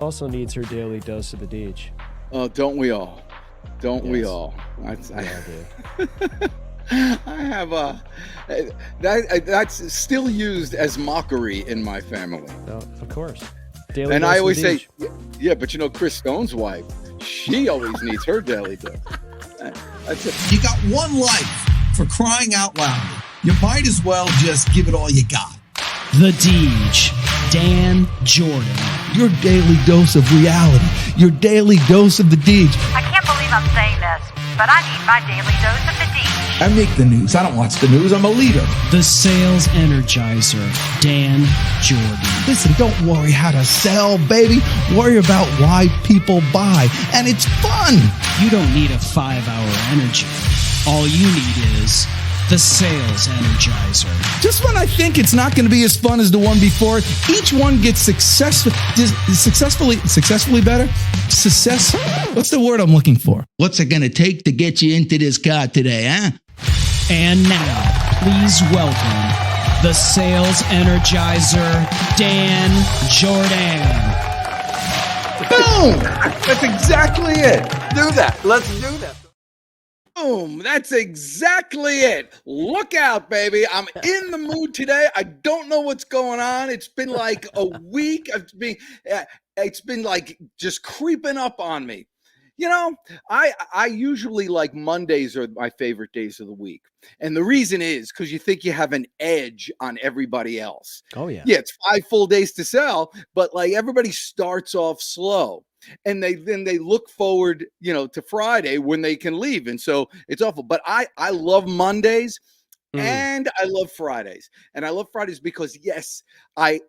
Also needs her daily dose of the Deej. Oh, don't we all? Don't we Yes. all? We all do. I have that's still used as mockery in my family. No, of course. Daily And dose I of always the say, Deej. yeah, but Chris Stone's wife, she always needs her daily dose. That's it. You got one life, for crying out loud. You might as well just give it all you got. The Deej, Dan Jourdan. Your daily dose of reality. Your daily dose of the Deej. I can't believe I'm saying this, but I need my daily dose of the Deej. I make the news. I don't watch the news. I'm a leader. The sales energizer, Dan Jourdan. Listen, don't worry how to sell, baby. Worry about why people buy. And it's fun. You don't need a 5-hour energy. All you need is the sales energizer. Just when I think it's not going to be as fun as the one before, each one gets successfully better. What's the word I'm looking for? What's it going to take to get you into this car today, huh? And now, please welcome the sales energizer, Dan Jourdan. Boom! That's exactly it. Do that. Let's do that. Boom. That's exactly it. Look out, baby. I'm in the mood today. I don't know what's going on. It's been like a week. It's been like just creeping up on me. I usually like Mondays are my favorite days of the week. And the reason is because you think you have an edge on everybody else. Oh, yeah. Yeah, it's 5 full days to sell, but like everybody starts off slow. And they look forward, to Friday when they can leave. And so it's awful. But I love Mondays and I love Fridays. And I love Fridays because yes, I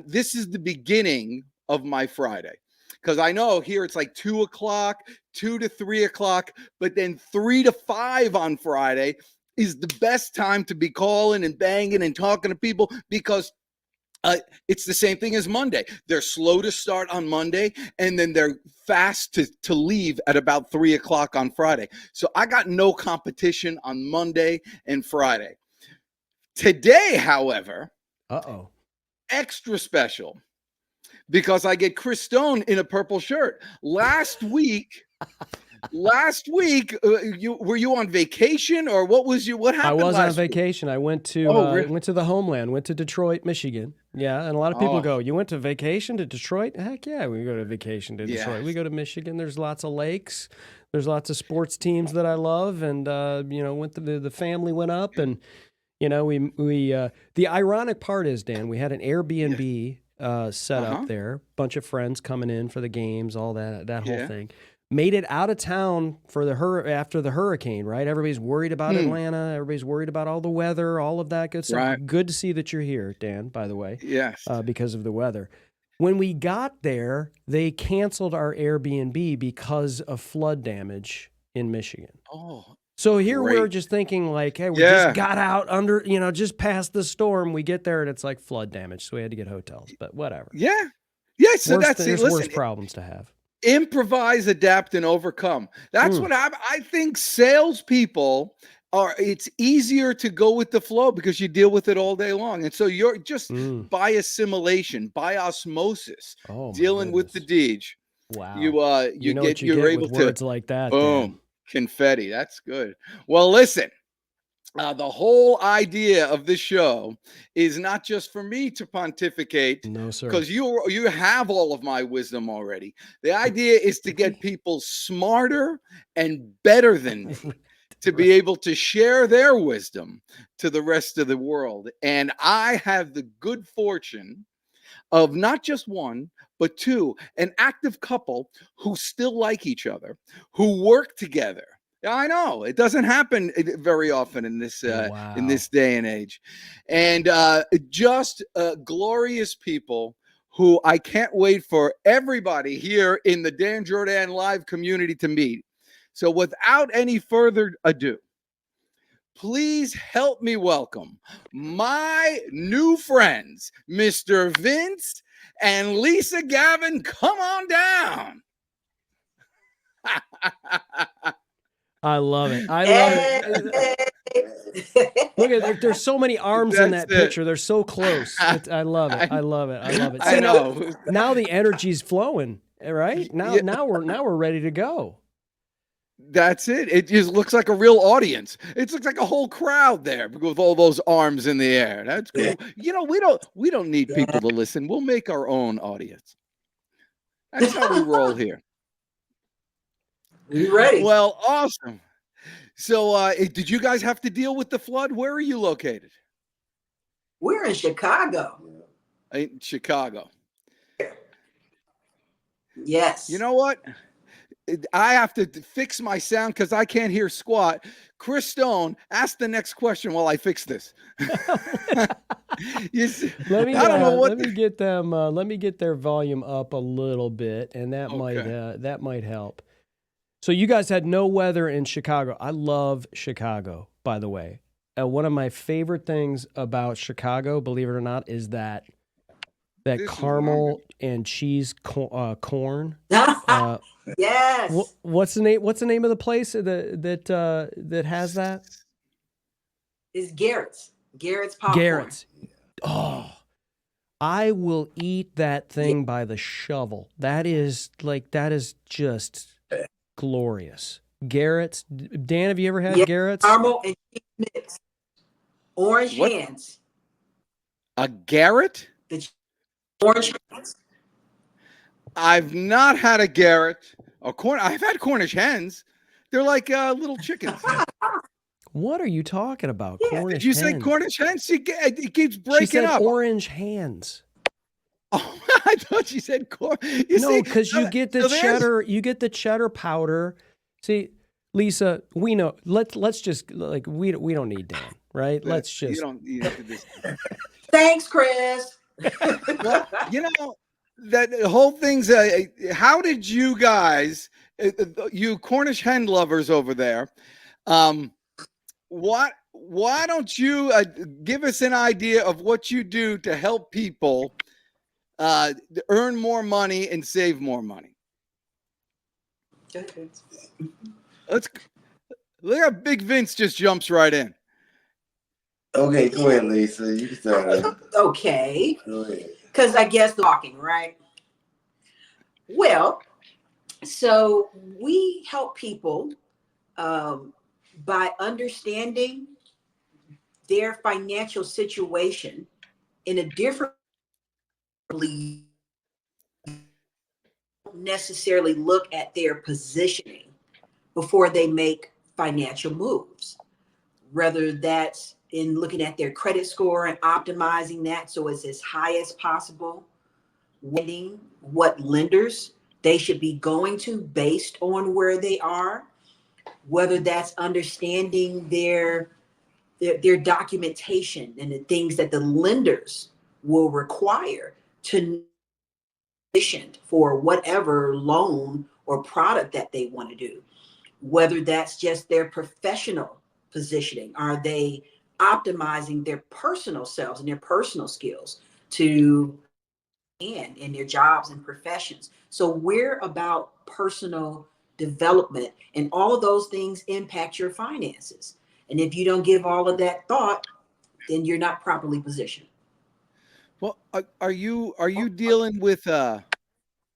this is the beginning of my Friday. Because I know here it's like 2 o'clock, 2 to 3 o'clock, but then 3 to 5 on Friday is the best time to be calling and banging and talking to people because it's the same thing as Monday. They're slow to start on Monday, and then they're fast to leave at about 3 o'clock on Friday. So I got no competition on Monday and Friday. Today, however, extra special because I get Chris Stone in a purple shirt. Last week, were you on vacation or what happened? I was on last vacation. week? I went to the homeland, went to Detroit, Michigan. Yeah, and a lot of people go, "You went to vacation to Detroit?" Heck yeah, we go to vacation to Detroit. Yes. We go to Michigan. There's lots of lakes. There's lots of sports teams that I love, and went to the family went up, and we the ironic part is, Dan, we had an Airbnb set up there, bunch of friends coming in for the games, all that whole thing. Made it out of town for after the hurricane, right? Everybody's worried about Atlanta. Everybody's worried about all the weather, all of that good stuff. Right. Good to see that you're here, Dan, by the way. Yes. Because of the weather. When we got there, they canceled our Airbnb because of flood damage in Michigan. Oh, so here great. we're just thinking like, hey, we just got out under, just past the storm. We get there and it's like flood damage. So we had to get hotels, but whatever. Yeah. Yeah. So There's worse problems to have. Improvise, adapt, and overcome. That's what I think salespeople are. It's easier to go with the flow because you deal with it all day long. And so you're just by assimilation, by osmosis, dealing with the Deej. Wow. You're able to words like that. Boom. Dan. Confetti. That's good. Well, listen. The whole idea of this show is not just for me to pontificate. No, sir. Because you have all of my wisdom already. The idea is to get people smarter and better than me to be able to share their wisdom to the rest of the world. And I have the good fortune of not just one, but two, an active couple who still like each other, who work together. I know it doesn't happen very often in this in this day and age, and just glorious people who I can't wait for everybody here in the Dan Jourdan Live community to meet. So, without any further ado, please help me welcome my new friends, Mr. Vince and Lisa Gavin. Come on down. I love it. I love it. Look at there's so many arms in That's that it. picture. They're so close. I love it. I love it. I love it. I See, know. now the energy's flowing, right? Now Yeah. now we're ready to go. That's it. It just looks like a real audience. It looks like a whole crowd there with all those arms in the air. That's cool. You know, we don't need people to listen. We'll make our own audience. That's how we roll here. We ready? Well, awesome. So, did you guys have to deal with the flood? Where are you located? We're in Chicago. In Chicago. Yes. You know what? I have to fix my sound because I can't hear squat. Chris Stone, ask the next question while I fix this. You see, Let me I don't know what. let me get them. Let me get their volume up a little bit, and that Okay. might help. So you guys had no weather in Chicago. I love Chicago, by the way. One of my favorite things about Chicago, believe it or not, is that This is caramel and cheese corn. Yes. What's the name? What's the name of the place that has that? It's Garrett's. Garrett's popcorn. Garrett's. Oh, I will eat that thing by the shovel. That is just glorious. Garrett's. Dan, have you ever had Garrett's? Caramel and cheese mix. Orange What? hands. A Garrett? The orange hands. I've not had a Garrett. I've had Cornish hens. They're like little chickens. What are you talking about? Yeah. Cornish Did you say hens. Cornish hens? It keeps She breaking said up. orange hands. Oh, I thought she said corn. No, because you get the so there's- cheddar. You get the cheddar powder. See, Lisa, we know. Let's just we don't need Dan, right? Let's just. You have to just. Thanks, Chris. Well, you know that the whole thing's. How did you guys, you Cornish hen lovers over there, Why don't you give us an idea of what you do to help people earn more money and save more money? Let's look how Big Vince just jumps right in. Okay, go ahead, Lisa. You can start. Okay. Go ahead. Because I guess talking, right? Well, so we help people by understanding their financial situation in a different necessarily look at their positioning before they make financial moves. Whether that's in looking at their credit score and optimizing that so it's as high as possible, weighing what lenders they should be going to based on where they are, whether that's understanding their documentation and the things that the lenders will require to for whatever loan or product that they want to do, whether that's just their professional positioning. Are they optimizing their personal selves and their personal skills to in their jobs and professions? So we're about personal development, and all of those things impact your finances. And if you don't give all of that thought, then you're not properly positioned. Well, are you dealing with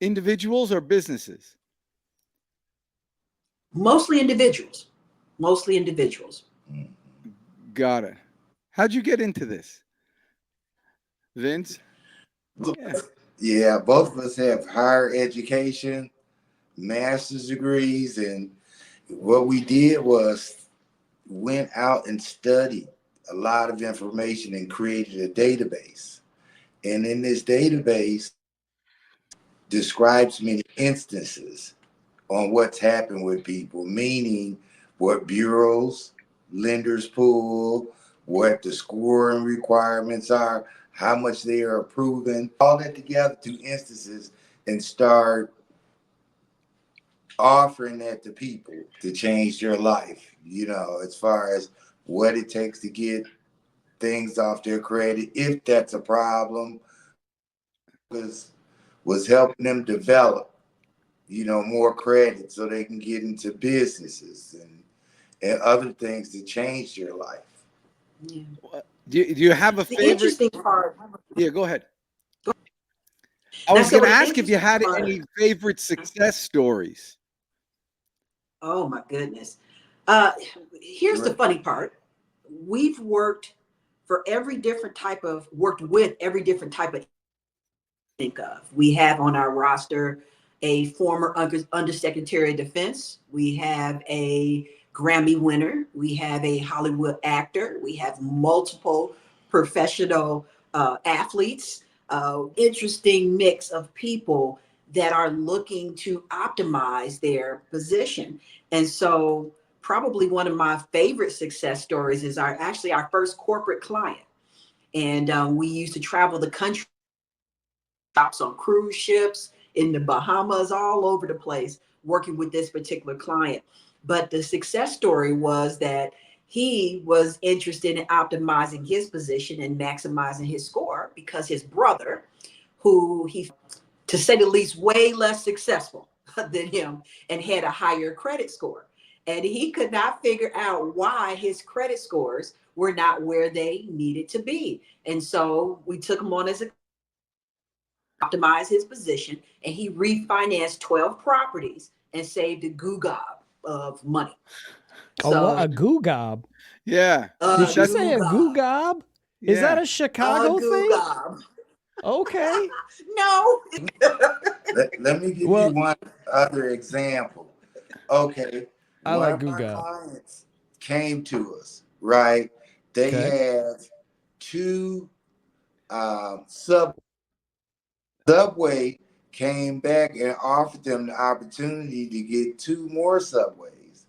individuals or businesses? Mostly individuals. Mostly individuals. Got it. How'd you get into this, Vince? Yeah, both of us have higher education, master's degrees, and what we did was went out and studied a lot of information and created a database. And in this database describes many instances on what's happened with people, meaning what bureaus, lenders pool, what the scoring requirements are, how much they are approving, all that together to instances, and start offering that to people to change their life, as far as what it takes to get things off their credit, if that's a problem, was helping them develop, more credit so they can get into businesses and and other things that changed your life. Yeah. Do you have a The favorite? interesting part. Yeah, go ahead. I Now, was so going to the ask if you interesting had part. any favorite success stories. Oh my goodness. Here's the Right. funny part. We've worked with every different type of think of. We have on our roster a former undersecretary of defense. We have a Grammy winner. We have a Hollywood actor. We have multiple professional athletes. Interesting mix of people that are looking to optimize their position. And so, probably one of my favorite success stories is our first corporate client. And we used to travel the country, stops on cruise ships in the Bahamas, all over the place, working with this particular client. But the success story was that he was interested in optimizing his position and maximizing his score because his brother, who he, to say the least, way less successful than him and had a higher credit score. And he could not figure out why his credit scores were not where they needed to be. And so we took him on as a optimize his position, and he refinanced 12 properties and saved a goo gob of money. A So, goo gob. Yeah. Did she a say goo a goo gob, gob? Is that Yeah. a a Chicago goo thing? gob. Okay. No. Let me give you Well, one other example. Okay, I one like of goo our gob. clients came to us, right? They Okay. have two Subway came back and offered them the opportunity to get two more Subways,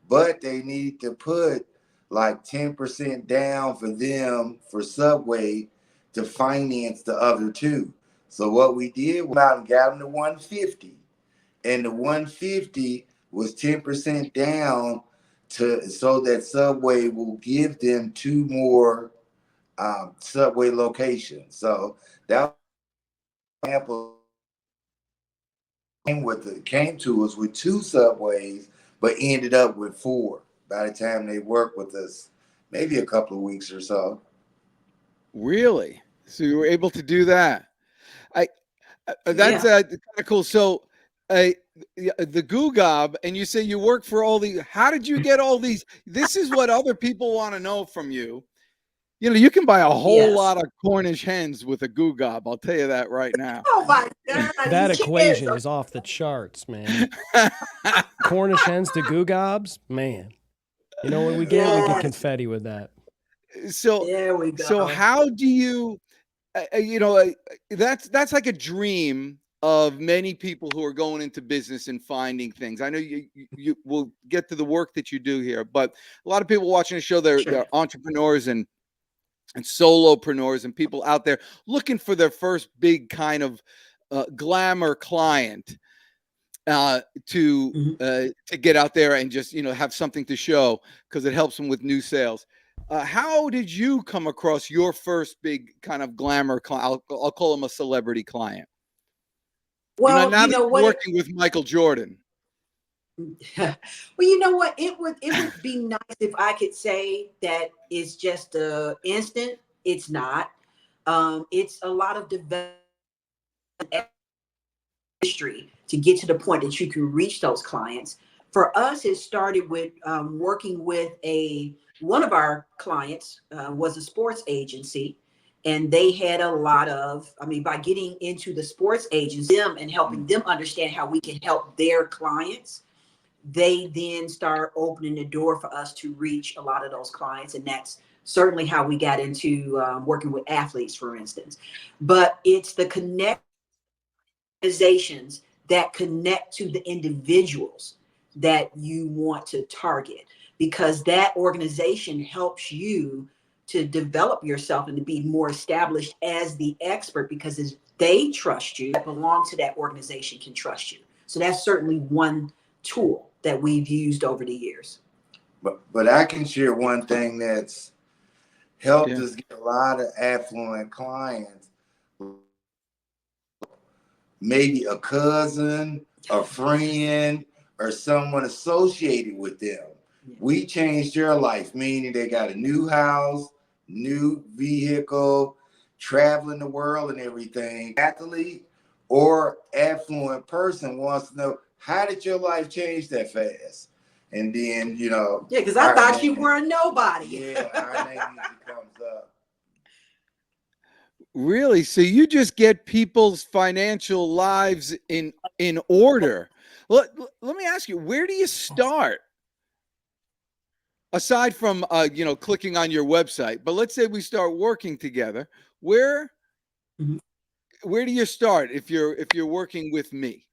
but they needed to put like 10% down for them for Subway to finance the other two. So what we did, we went out and got them the 150, and the 150 was 10% down to so that Subway will give them two more Subway locations. So that example came to us with two Subways, but ended up with four by the time they worked with us, maybe a couple of weeks or so. Really? So you were able to do that? I that's Yeah. kind of cool. So, the Goo Gob, and you say you work for all the. How did you get all these? This is what other people want to know from you. You know, you can buy a whole Yes. lot of Cornish hens with a Goo Gob. I'll tell you that right now. Oh my God. That These chickens equation are is off the charts, man. Cornish hens to goo gobs, man. You know what we get? We get yes. confetti with that. so, There we so go. how do you? That's like a dream of many people who are going into business and finding things. I know you will get to the work that you do here, but a lot of people watching the show, Sure. they're entrepreneurs and solopreneurs and people out there looking for their first big kind of glamour client Mhm. to get out there and just have something to show because it helps them with new sales. How did you come across your first big kind of glamour client? I'll call him a celebrity client. Well, Now you that know you're what? working with Michael Jordan. Well, you know what? It would be nice if I could say that it's just a instant. It's not. It's a lot of development history to get to the point that you can reach those clients. For us, it started with working with one of our clients was a sports agency, and they had a lot of, I mean, by getting into the sports agents, them and helping them understand how we can help their clients, they then start opening the door for us to reach a lot of those clients. And that's certainly how we got into working with athletes, for instance. But it's the organizations that connect to the individuals that you want to target, because that organization helps you to develop yourself and to be more established as the expert, because as they trust you, that belong to that organization can trust you. So that's certainly one tool that we've used over the years. But I can share one thing that's helped Yeah. us get a lot of affluent clients. Maybe a cousin, a friend, or someone associated with them We changed their life, meaning they got a new house, new vehicle, traveling the world and everything. Athlete or affluent person wants to know, how did your life change that fast? And then, Yeah, because I thought you were a nobody. Yeah, our name usually comes up. Really? So you just get people's financial lives in order. Let me ask you, where do you start? Aside from clicking on your website, but let's say we start working together. Where Mhm. where do you start if you're working with me?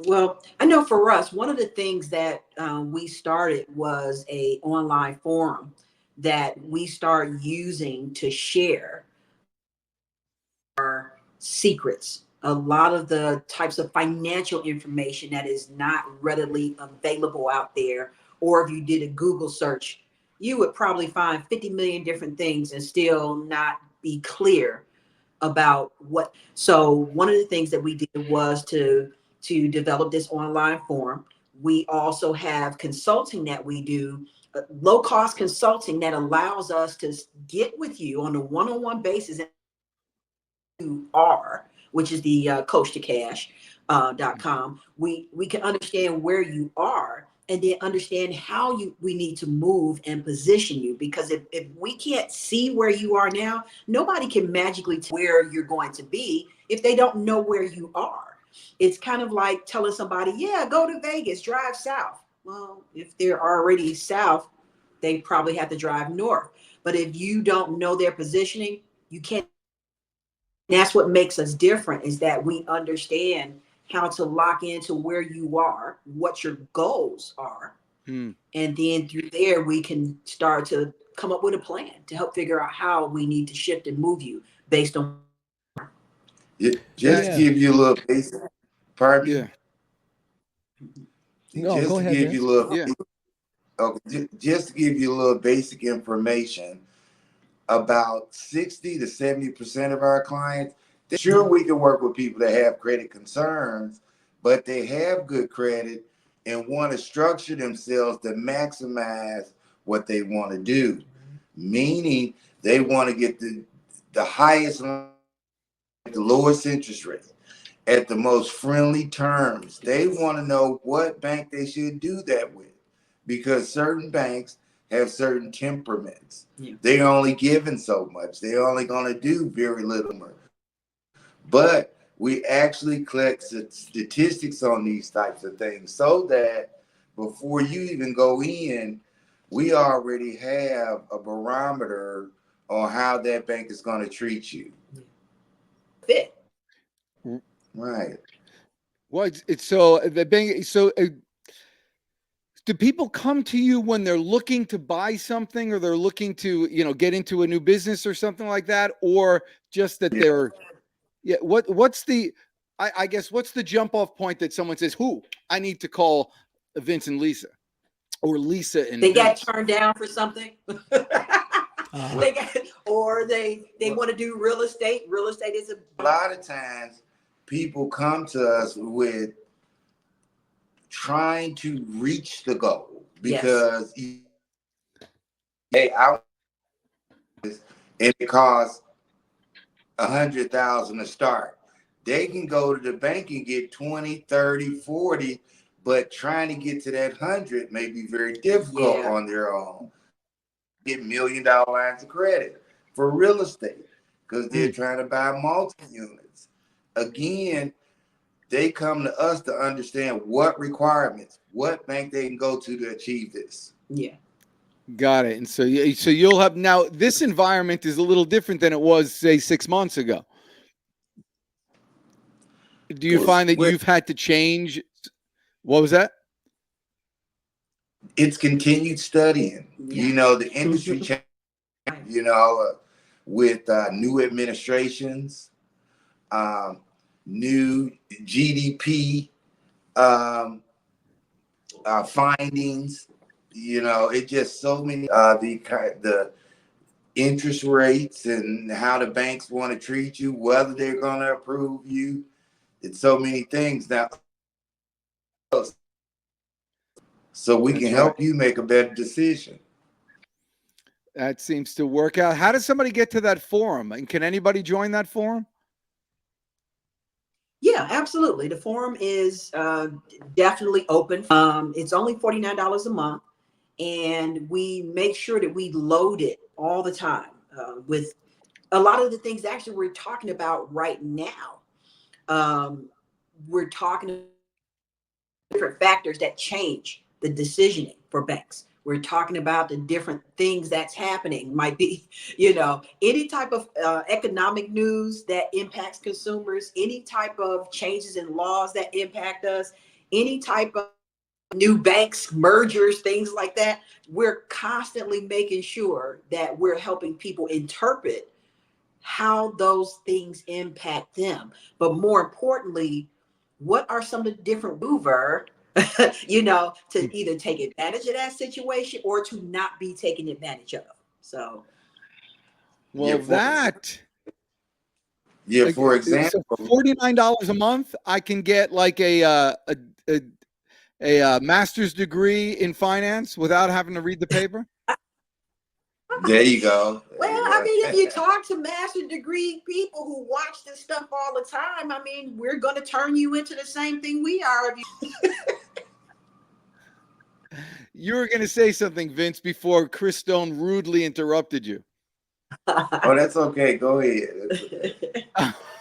Well, I know for us, one of the things that we started was a online forum that we start using to share secrets. A lot of the types of financial information that is not readily available out there, or if you did a Google search, you would probably find 50 million different things and still not be clear about what. So one of the things that we did was to develop this online forum. We also have consulting that we do, low cost consulting that allows us to get with you on a one-on-one basis. You are, which is the coach to cash .com. We can understand where you are and then understand how we need to move and position you, because if we can't see where you are now, nobody can magically tell where you're going to be if they don't know where you are. It's kind of like telling somebody, yeah, go to Vegas, drive south. Well, if they're already south, they probably have to drive north. But if you don't know their positioning, you can't. That's what makes us different, is that we understand how to lock into where you are, what your goals are. Hmm. And then through there, we can start to come up with a plan to help figure out how we need to shift and move you based on. Just to give you a little basic, pardon me? No, Just go to ahead, give Vince. you a little, Yeah. just to give you a little basic information, about 60 to 70% of our clients, sure, we can work with people that have credit concerns, but they have good credit and want to structure themselves to maximize what they want to do. Meaning they want to get the highest, the lowest interest rate at the most friendly terms. They want to know what bank they should do that with, because certain banks have certain temperaments. Yeah. They're only giving so much. They're only going to do very little more. But we actually collect statistics on these types of things so that before you even go in, we already have a barometer on how that bank is going to treat you. Fit. Right. Well, it's so the bank. So, do people come to you when they're looking to buy something, or they're looking to get into a new business or something like that, or just that they're What's the I guess what's the jump off point that someone says, "Who I need to call Vince and Lisa, or Lisa and They got Vince"? turned down for something. They got, or they want to do real estate. Real estate is a lot of times people come to us with trying to reach the goal, because hey, and it costs 100,000 to start. They can go to the bank and get 20, 30, 40, but trying to get to that 100 may be very difficult on their own. Get $1 million lines of credit for real estate because they're trying to buy multi-units. Again, they come to us to understand what requirements, what bank they can go to achieve this. Yeah. Got it. And so you'll have, now this environment is a little different than it was, say, 6 months ago. Do you find that you've had to change? What was that? It's continued studying. The industry change, with new administrations, new GDP findings. It just so many the interest rates and how the banks want to treat you, whether they're going to approve you. It's so many things now. so we That's can right. help you make a better decision. That seems to work out. How does somebody get to that forum? And can anybody join that forum? Yeah, absolutely. The forum is definitely open. It's only $49 a month, and we make sure that we load it all the time with a lot of the things actually we're talking about right now. We're talking about different factors that change the decisioning for banks. We're talking about the different things that's happening. Might be, any type of economic news that impacts consumers, any type of changes in laws that impact us, any type of new banks, mergers, things like that. We're constantly making sure that we're helping people interpret how those things impact them. But more importantly, what are some of the different mover, to either take advantage of that situation or to not be taken advantage of. So, Well, For so example, $49 a month, I can get like a master's degree in finance without having to read the paper. there you go. well, I mean, if you talk to master degree people who watch this stuff all the time, I mean, we're going to turn you into the same thing we are. You were going to say something, Vince, before Chris Stone rudely interrupted you. Oh, that's okay. Go ahead.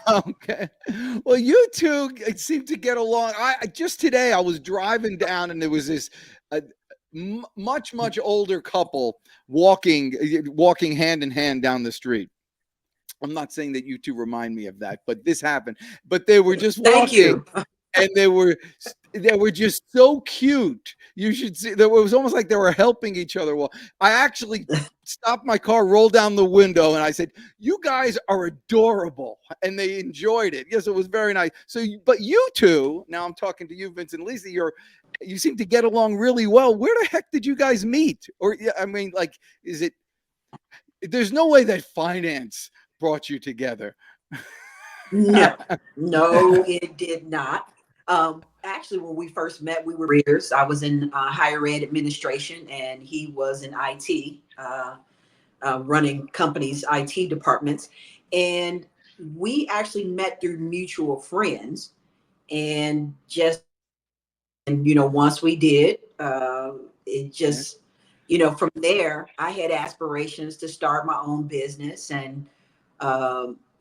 Okay. Well, you two seem to get along. Just today I was driving down and there was this much older couple walking hand in hand down the street. I'm not saying that you two remind me of that, but this happened. But they were just walking. Thank you. And they were just so cute. You should see. It was almost like they were helping each other. Well, I actually stopped my car, rolled down the window, and I said, "You guys are adorable," and they enjoyed it. Yes, it was very nice. So, but you two, now I'm talking to you, Vince and Lisa. You seem to get along really well. Where the heck did you guys meet? Or I mean, like, is it? There's no way that finance brought you together. No, it did not. Actually, when we first met, we were careers. I was in higher ed administration, and he was in IT, running companies' IT departments. And we actually met through mutual friends. And once we did, it just, from there, I had aspirations to start my own business. And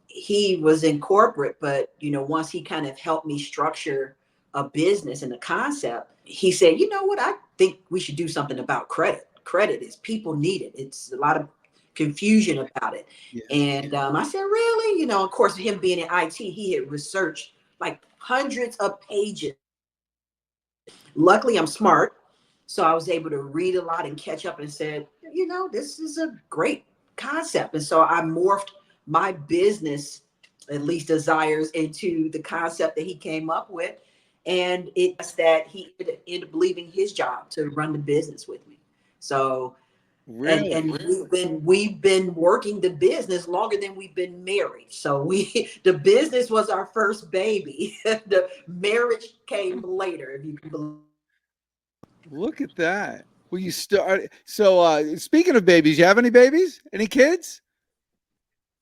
he was in corporate, but once he kind of helped me structure a business and a concept, he said, you know what, I think we should do something about credit. Credit is, people need it. It's a lot of confusion about it. Yeah. And I said, really? Of course, him being in IT, he had researched like hundreds of pages. Luckily, I'm smart. So I was able to read a lot and catch up and said, this is a great concept. And so I morphed my business, at least desires, into the concept that he came up with. And it's that he ended up leaving his job to run the business with me. So, Really? and we've been working the business longer than we've been married. So the business was our first baby. The marriage came later, if you can believe. Look at that. Well, you start. So, speaking of babies, you have any babies? Any kids?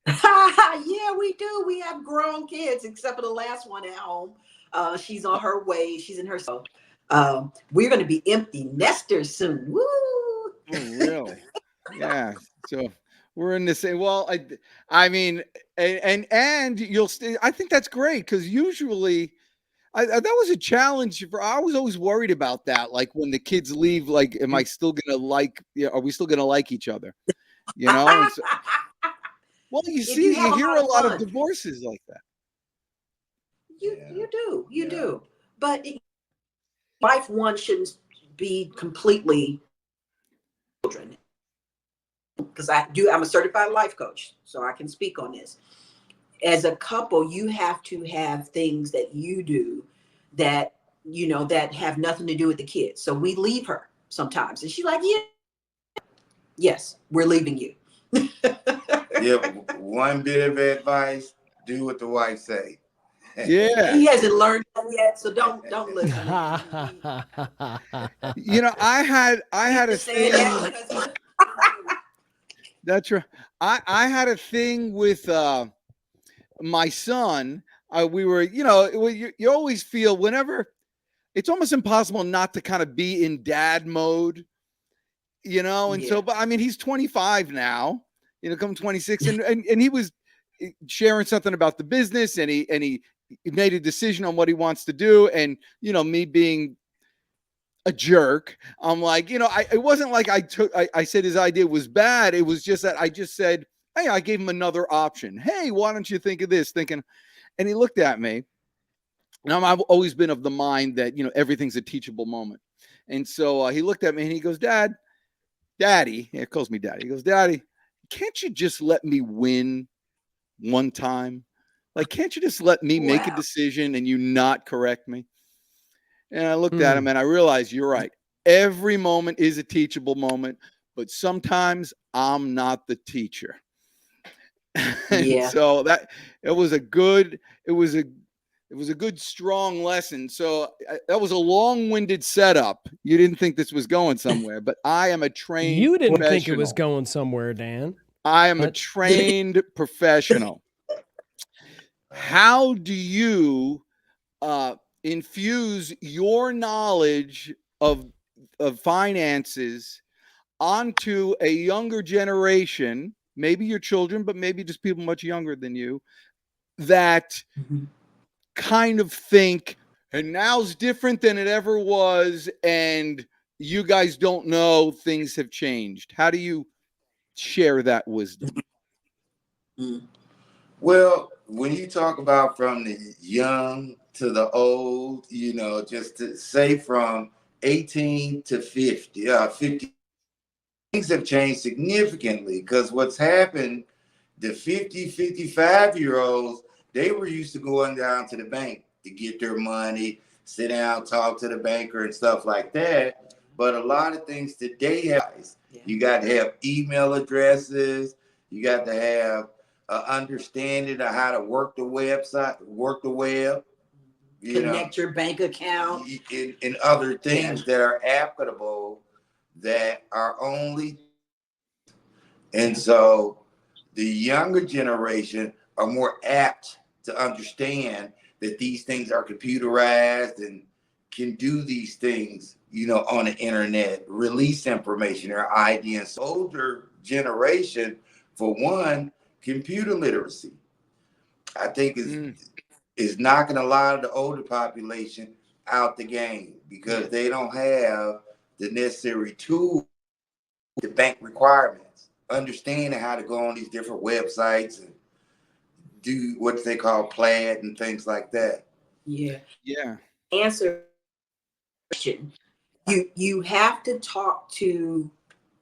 Yeah, we do. We have grown kids, except for the last one at home. She's on her way. She's in her. So, we're going to be empty nesters soon. Woo! Oh, really? Yeah. So we're in the same. Well, I mean, and you'll stay. I think that's great because usually. That was a challenge I was always worried about that. Like when the kids leave, like, am I still gonna are we still gonna like each other? And so, well, you hear a lot of divorces like that. You do. But life one shouldn't be completely children. Because I'm a certified life coach, so I can speak on this. As a couple, you have to have things that you do that that have nothing to do with the kids. So we leave her sometimes, and she's like, yes, we're leaving you. Yeah, one bit of advice: do what the wife say. Yeah. He hasn't learned that yet, so don't listen. You know, I had a thing. That's right. I had a thing with my son. We were, you know, you always feel whenever it's almost impossible not to kind of be in dad mode, you know. And so, but I mean, he's 25 now, you know, come 26, and he was sharing something about the business, and he made a decision on what he wants to do, and you know, me being a jerk, I'm like, you know, it wasn't like I said his idea was bad. It was just that I just said, hey, I gave him another option. Hey, why don't you think of this? Thinking, and he looked at me. And I've always been of the mind that, you know, everything's a teachable moment. And so he looked at me and he goes, Daddy, he calls me Daddy. He goes, Daddy, can't you just let me win one time? Like, can't you just let me make a decision and you not correct me? And I looked at him and I realized, you're right. Every moment is a teachable moment, but sometimes I'm not the teacher. And so it was a good strong lesson. So that was a long-winded setup. You didn't think this was going somewhere, but I am a trained You didn't professional. think it was going somewhere, Dan. I am a trained professional. How do you infuse your knowledge of finances onto a younger generation, maybe your children, but maybe just people much younger than you, that kind of think, and now's different than it ever was, and you guys don't know, things have changed? How do you share that wisdom? Well, when you talk about from the young to the old, you know, just to say from 18 to 50, 50, things have changed significantly, because what's happened, the 50, 55-year-olds, they were used to going down to the bank to get their money, sit down, talk to the banker and stuff like that. But a lot of things today, you got to have email addresses, you got to have understanding of how to work the website, work the web, Connect your bank account, and other things that are applicable that are only. And so the younger generation are more apt to understand that these things are computerized and can do these things, you know, on the internet, release information or ideas. Older generation, for one, computer literacy, I think is knocking a lot of the older population out the game, because they don't have the necessary tools, the bank requirements, understanding how to go on these different websites and do what they call plaid and things like that. Answer question. You have to talk to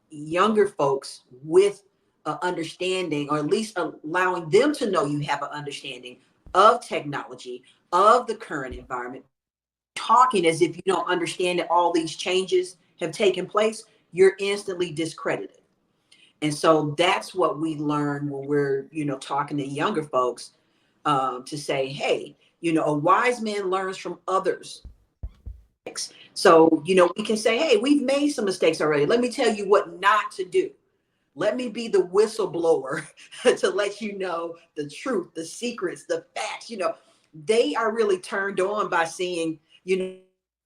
younger folks with understanding, or at least allowing them to know you have an understanding of technology, of the current environment. Talking as if you don't understand that all these changes have taken place, you're instantly discredited. And so that's what we learn when we're, you know, talking to younger folks, to say, hey, you know, a wise man learns from others. So, you know, we can say, hey, we've made some mistakes already. Let me tell you what not to do. Let me be the whistleblower to let you know the truth, the secrets, the facts. You know, they are really turned on by seeing, you know,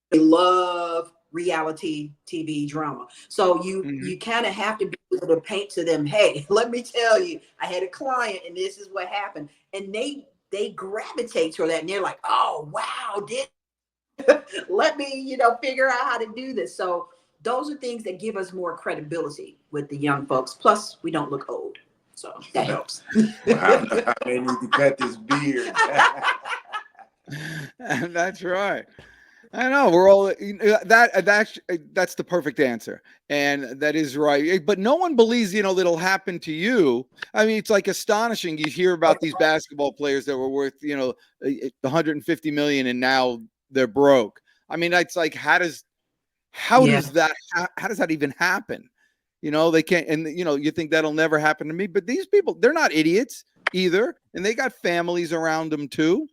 they love reality TV drama. So you kind of have to be able to paint to them, hey, let me tell you, I had a client and this is what happened. And they gravitate toward that, and they're like, oh wow, let me, you know, figure out how to do this. So those are things that give us more credibility with the young folks. Plus, we don't look old, so that helps. I may need to cut this beard. That's right. I know we're all that's the perfect answer, and that is right. But no one believes, you know, that'll happen to you. I mean, it's like astonishing. You hear about these basketball players that were worth, you know, 150 million, and now they're broke. I mean, it's like, how does that even happen? You know, they can't, and you know, you think that'll never happen to me, but these people, they're not idiots either, and they got families around them too.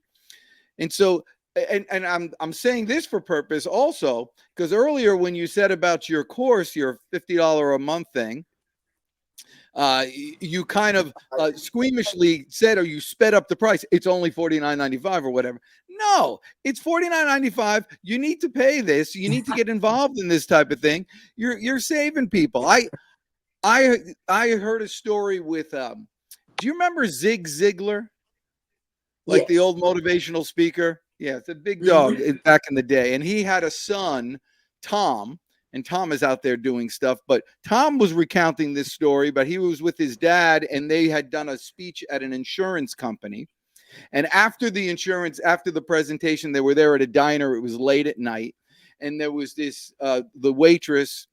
And so, and I'm saying this for purpose also, because earlier when you said about your course, your $50 a month thing, you kind of squeamishly said, or you sped up the price. It's only $49.95 or whatever. No, it's $49.95. You need to pay this. You need to get involved in this type of thing. You're saving people. I heard a story with do you remember Zig Ziglar? Like the Yes. old motivational speaker? Yeah, it's a big dog Mm-hmm. back in the day. And he had a son, Tom, and Tom is out there doing stuff. But Tom was recounting this story, but he was with his dad and they had done a speech at an insurance company. And after the presentation, they were there at a diner. It was late at night. And there was this, the waitress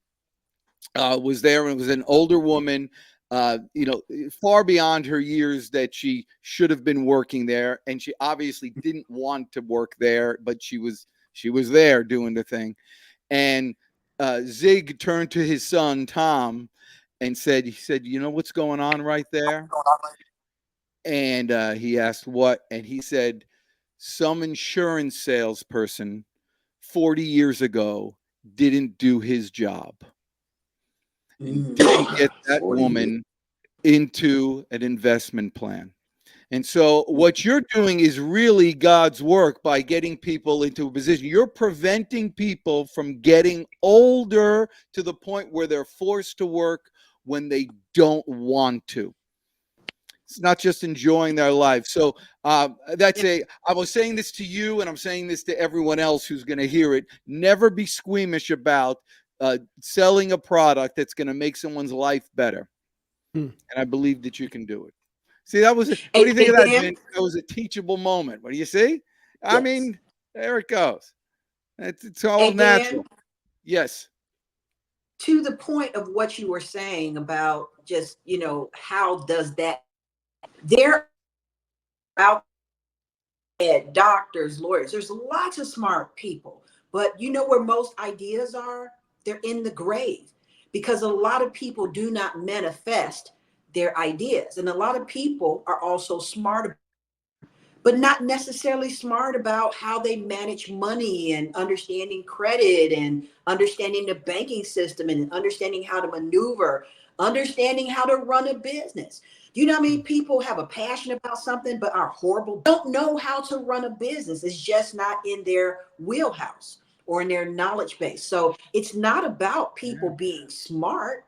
was there, and it was an older woman, far beyond her years that she should have been working there. And she obviously didn't want to work there, but she was there doing the thing. And Zig turned to his son, Tom, and he said, you know what's going on right there? And he asked what, and he said, some insurance salesperson 40 years ago didn't do his job and didn't get that 40 years. woman into an investment plan. And so what you're doing is really God's work by getting people into a position. You're preventing people from getting older to the point where they're forced to work when they don't want to. It's not just enjoying their life. So I was saying this to you, and I'm saying this to everyone else who's going to hear it. Never be squeamish about selling a product that's going to make someone's life better. And I believe that you can do it. See, what do you think of that, Vince? That was a teachable moment. What do you see? I mean, there it goes. It's all natural. Yes. To the point of what you were saying about just, how does that, they're out at doctors, lawyers, there's lots of smart people, but you know where most ideas are? They're in the grave, because a lot of people do not manifest their ideas. And a lot of people are also smart, but not necessarily smart about how they manage money and understanding credit and understanding the banking system and understanding how to maneuver, understanding how to run a business. Do you know how many people have a passion about something but are horrible, don't know how to run a business? It's just not in their wheelhouse or in their knowledge base. So it's not about people being smart.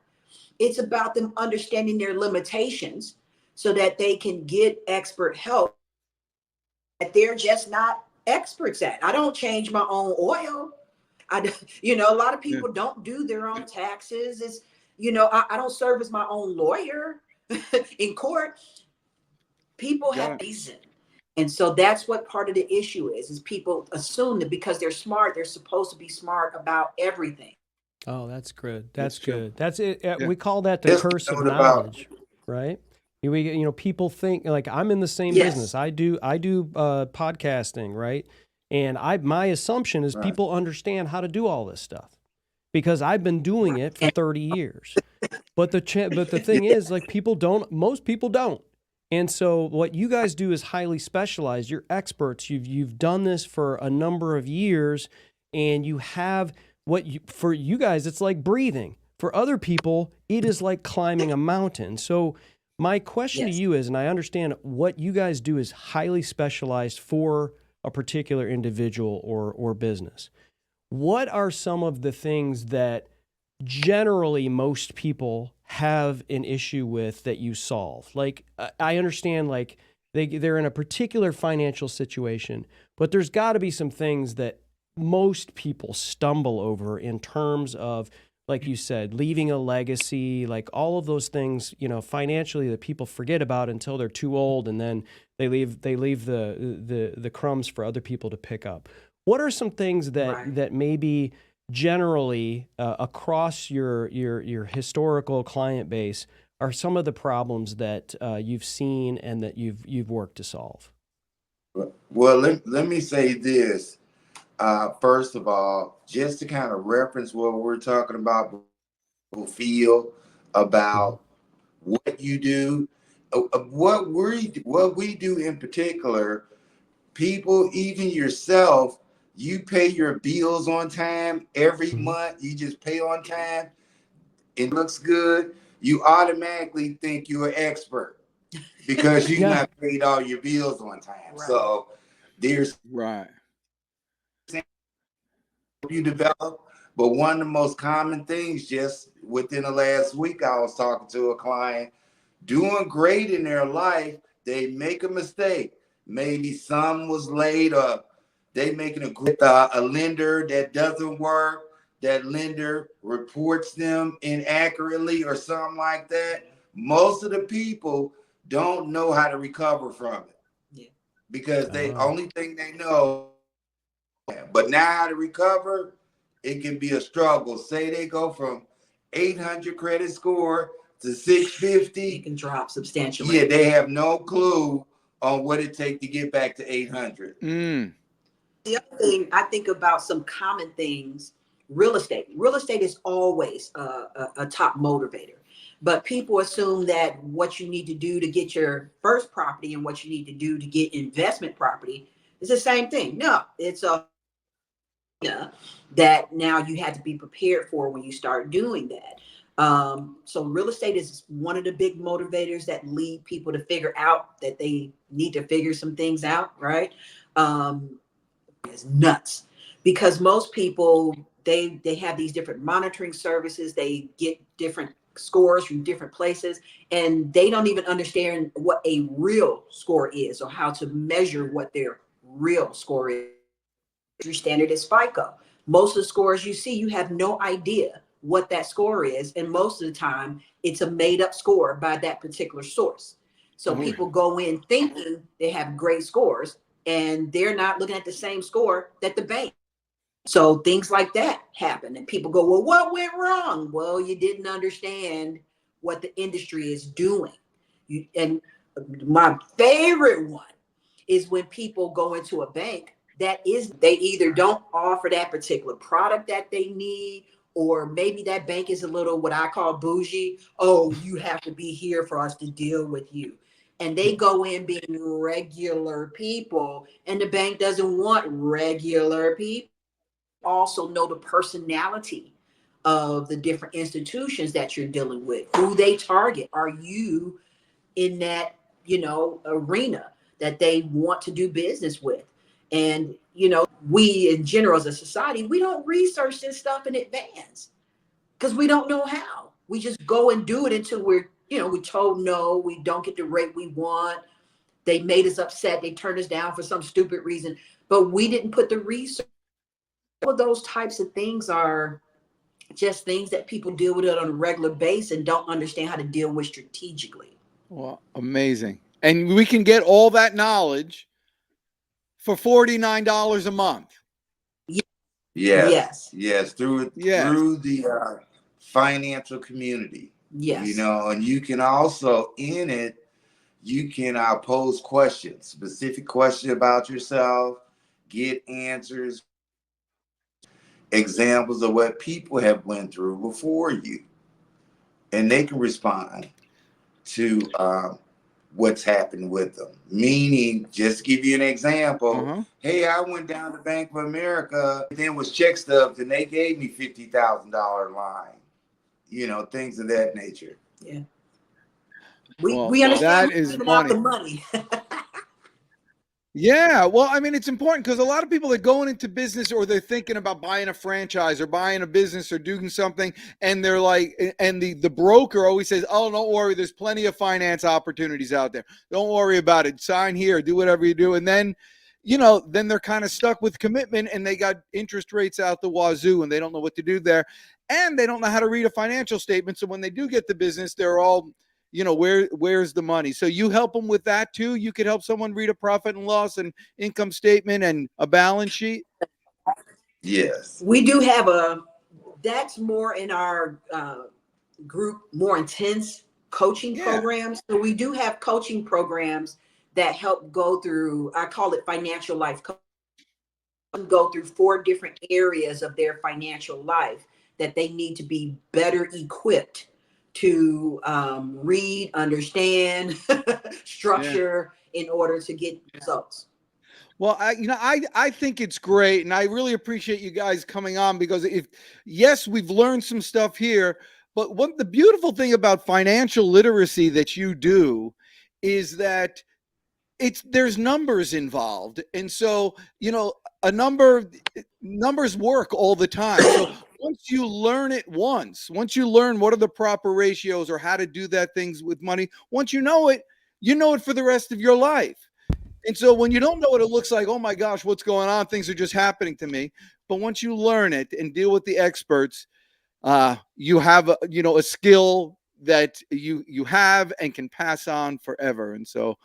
It's about them understanding their limitations so that they can get expert help that they're just not experts at. I don't change my own oil. A lot of people don't do their own taxes. I don't serve as my own lawyer in court. People have reason. And so that's what part of the issue is people assume that because they're smart, they're supposed to be smart about everything. Oh, that's good. That's good. That's it. We call that the Just curse of know about- knowledge, right? People think like I'm in the same business. I do podcasting, right? And my assumption is people understand how to do all this stuff because I've been doing it for 30 years. But the thing is, like, most people don't. And so what you guys do is highly specialized. You're experts. You've done this for a number of years, and you have for you guys, it's like breathing. For other people, it is like climbing a mountain. So my question to you is, and I understand what you guys do is highly specialized for a particular individual or business. What are some of the things that generally most people have an issue with that you solve? Like, I understand, like, they're in a particular financial situation, but there's got to be some things that most people stumble over in terms of, like you said, leaving a legacy, like all of those things, financially that people forget about until they're too old, and then they leave the crumbs for other people to pick up. What are some things that maybe generally across your historical client base are some of the problems that you've seen and that you've worked to solve? Well, let me say this. First of all, just to kind of reference what we're talking about, people feel about what you do, what we do in particular, people, even yourself, you pay your bills on time every Mhm. month. You just pay on time. It looks good. You automatically think you're an expert because you Yeah. not paid all your bills on time. Right. So there's Right. you develop. But one of the most common things, just within the last week, I was talking to a client doing great in their life. They make a mistake. Maybe some was late, or they making a lender that doesn't work. That lender reports them inaccurately or something like that. Most of the people don't know how to recover from it. Yeah. Because they Oh. only thing they know. But now how to recover, it can be a struggle. Say they go from 800 credit score to It 650. can drop substantially. Yeah, they have no clue on what it takes to get back to 800. Mm. The other thing I think about, some common things, real estate. Real estate is always a top motivator. But people assume that what you need to do to get your first property and what you need to do to get investment property is the same thing. No, it's a that now you had to be prepared for when you start doing that. So real estate is one of the big motivators that lead people to figure out that they need to figure some things out, right? Is nuts, because most people, they have these different monitoring services. They get different scores from different places, and they don't even understand what a real score is or how to measure what their real score is. Your standard is FICO. Most of the scores you see, you have no idea what that score is, and most of the time it's a made up score by that particular source. So Oh, people go in thinking they have great scores, and they're not looking at the same score that the bank. So things like that happen, and people go, well, what went wrong? Well, you didn't understand what the industry is doing. And my favorite one is when people go into a bank that is, they either don't offer that particular product that they need, or maybe that bank is a little what I call bougie. Oh, you have to be here for us to deal with you. And they go in being regular people, and the bank doesn't want regular people. Also know the personality of the different institutions that you're dealing with, who they target. Are you in that, arena that they want to do business with? And we in general as a society, we don't research this stuff in advance because we don't know how. We just go and do it until we're told no, we don't get the rate we want. They made us upset, they turned us down for some stupid reason, but we didn't put the research. All of those types of things are just things that people deal with it on a regular basis and don't understand how to deal with strategically. Well, amazing. And we can get all that knowledge for $49 a month. Yes, Yes. yes, through Yes. through the financial community. Yes. And you can also in it, you can pose questions, specific questions about yourself, get answers, examples of what people have went through before you, and they can respond to what's happened with them. Meaning, just give you an example. Uh-huh. Hey, I went down to Bank of America, then was check stubs, and they gave me $50,000 line. Things of that nature. Yeah. Well, We understand that who's is giving out funny. the money. Yeah, well, I mean, it's important because a lot of people are going into business, or they're thinking about buying a franchise or buying a business or doing something, and they're like, and the broker always says, "Oh, don't worry, there's plenty of finance opportunities out there. Don't worry about it. Sign here, do whatever you do," and then, then they're kind of stuck with commitment, and they got interest rates out the wazoo, and they don't know what to do there, and they don't know how to read a financial statement. So when they do get the business, they're all, where's the money? So you help them with that too. You could help someone read a profit and loss and income statement and a balance sheet. Yes. We do have that's more in our group, more intense coaching programs. So we do have coaching programs that help go through, I call it financial life coaching. Go through 4 different areas of their financial life that they need to be better equipped to read, understand, structure in order to get results. Well, I think it's great, and I really appreciate you guys coming on, because yes, we've learned some stuff here, but what the beautiful thing about financial literacy that you do is that there's numbers involved, and so numbers work all the time. So once you learn once you learn what are the proper ratios or how to do that things with money, once you know it for the rest of your life. And so when you don't know what it looks like, oh my gosh, what's going on? Things are just happening to me. But once you learn it and deal with the experts, you have a skill that you have and can pass on forever. And so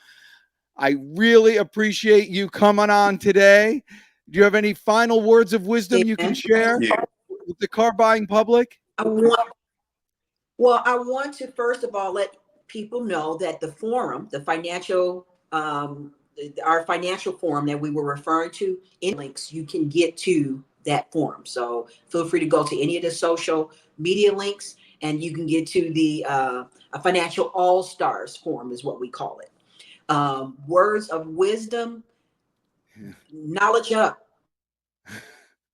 I really appreciate you coming on today. Do you have any final words of wisdom you can share with the car buying public? I want to first of all let people know that the forum, the financial our financial forum that we were referring to, in links, you can get to that forum. So feel free to go to any of the social media links and you can get to the a financial all-stars forum is what we call it. Words of wisdom, knowledge up.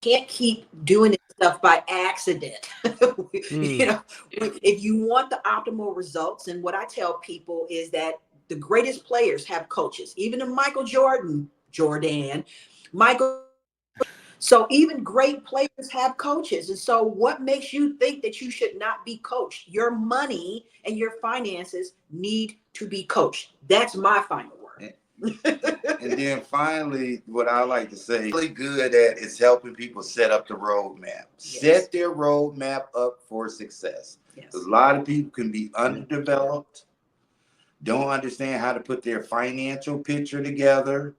Can't keep doing this stuff by accident. If you want the optimal results, and what I tell people is that the greatest players have coaches, even the Michael Jourdan, Michael. So even great players have coaches. And so what makes you think that you should not be coached? Your money and your finances need to be coached. That's my final word. And then finally, what I like to say, really good at is helping people set up the roadmap. Yes. Set their roadmap up for success. Yes. A lot of people can be underdeveloped, don't understand how to put their financial picture together,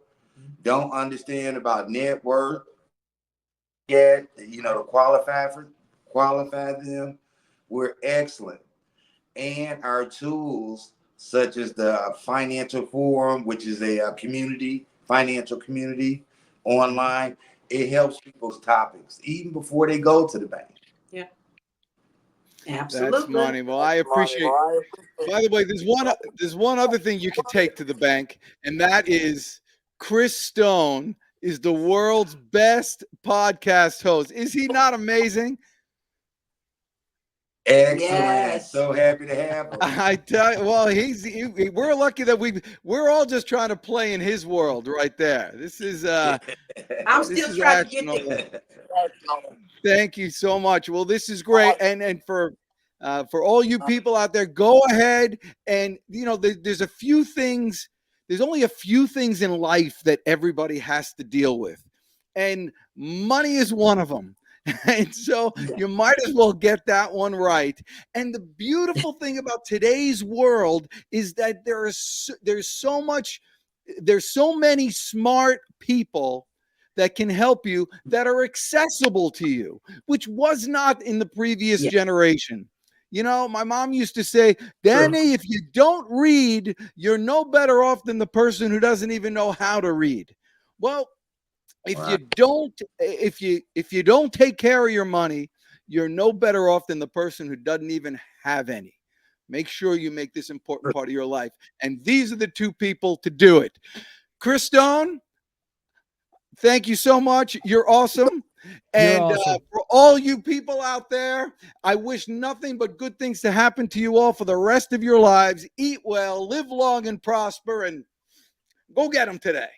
don't understand about net worth, yet, to qualify them. We're excellent. And our tools, such as the Financial Forum, which is a financial community online, it helps people's topics even before they go to the bank. Yeah, absolutely. That's money. Well, I appreciate. By the way, there's one other thing you can take to the bank, and that is Chris Stone is the world's best podcast host. Is he not amazing? Excellent. Yes. So happy to have him. I tell you, well, we're lucky that we're all just trying to play in his world right there. This is I'm still trying to get there. Thank you so much. Well, this is great. And for all you people out there, go ahead and there's only a few things in life that everybody has to deal with. And money is one of them. And so you might as well get that one right. And the beautiful thing about today's world is that there's so many smart people that can help you, that are accessible to you, which was not in the previous generation. My mom used to say, Danny, if you don't read, you're no better off than the person who doesn't even know how to read. Well, if you don't take care of your money, you're no better off than the person who doesn't even have any. Make sure you make this important part of your life. And these are the two people to do it. Chris Stone, thank you so much. You're awesome. And awesome. For all you people out there, I wish nothing but good things to happen to you all for the rest of your lives. Eat well, live long and prosper, and go get them today.